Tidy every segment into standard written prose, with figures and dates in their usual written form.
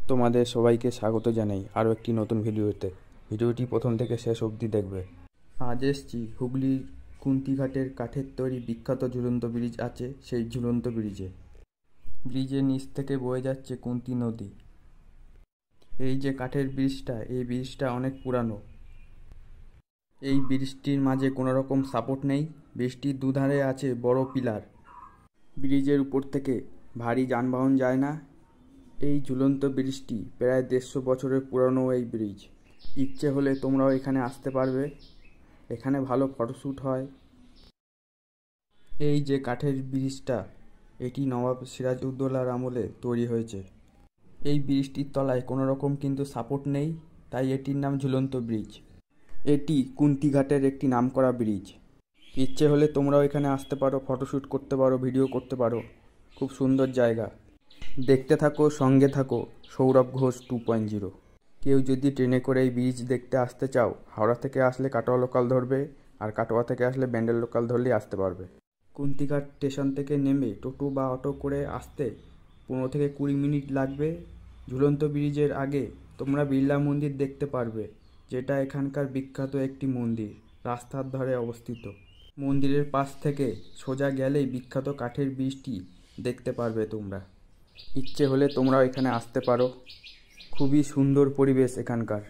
তোমাদের সবাইকে স্বাগত জানাই আরও একটি নতুন ভিডিওতে। ভিডিওটি প্রথম থেকে শেষ অবধি দেখবে। আজ এসছি হুগলির কুন্তিঘাটের কাঠের তৈরি বিখ্যাত ঝুলন্ত ব্রিজ আছে সেই ঝুলন্ত ব্রিজে। ব্রিজের নিচ থেকে বয়ে যাচ্ছে কুন্তি নদী। এই যে কাঠের ব্রিজটা, এই ব্রিজটা অনেক পুরানো। এই ব্রিজটির মাঝে কোনো রকম সাপোর্ট নেই। ব্রিজটির দুধারে আছে বড় পিলার। ব্রিজের উপর থেকে ভারী যানবাহন যায় না। এই ঝুলন্ত ব্রিজটি প্রায় 150 বছরের পুরনো এই ব্রিজ। ইচ্ছে হলে তোমরাও এখানে আসতে পারবে। এখানে ভালো ফটোশ্যুট হয়। এই যে কাঠের ব্রিজটা, এটি নবাব সিরাজউদ্দৌলার আমলে তৈরি হয়েছে। এই ব্রিজটির তলায় কোনো রকম কিন্তু সাপোর্ট নেই, তাই এটির নাম ঝুলন্ত ব্রিজ। এটি কুন্তিঘাটের একটি নামকরা ব্রিজ। ইচ্ছে হলে তোমরাও এখানে আসতে পারো, ফটোশ্যুট করতে পারো, ভিডিও করতে পারো। খুব সুন্দর জায়গা। দেখতে থাকো, সঙ্গে থাকো সৌরভ ঘোষ 2.0। কেউ যদি ট্রেনে করে এই ব্রিজ দেখতে আসতে চাও, হাওড়া থেকে আসলে কাটোয়া লোকাল ধরবে, আর কাটোয়া থেকে আসলে ব্যান্ডেল লোকাল ধরলেই আসতে পারবে। কুন্তিঘাট স্টেশন থেকে নেমে টোটো বা অটো করে আসতে 15 থেকে 20 মিনিট লাগবে। ঝুলন্ত ব্রিজের আগে তোমরা বিড়লা মন্দির দেখতে পারবে, যেটা এখানকার বিখ্যাত একটি মন্দির, রাস্তার ধারে অবস্থিত। মন্দিরের পাশ থেকে সোজা গেলেই বিখ্যাত কাঠের ব্রিজটি দেখতে পারবে তোমরা। ইচ্ছে হলে তোমরাও এখানে আসতে পারো। খুবই সুন্দর পরিবেশ এখানকার।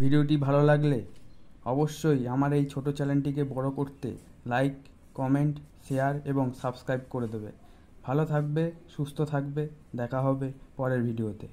ভিডিওটি ভালো লাগলে অবশ্যই আমার এই ছোট চ্যানেলটিকে বড় করতে লাইক, কমেন্ট, শেয়ার এবং সাবস্ক্রাইব করে দেবে। ভালো থাকবে, সুস্থ থাকবে, দেখা হবে পরের ভিডিওতে।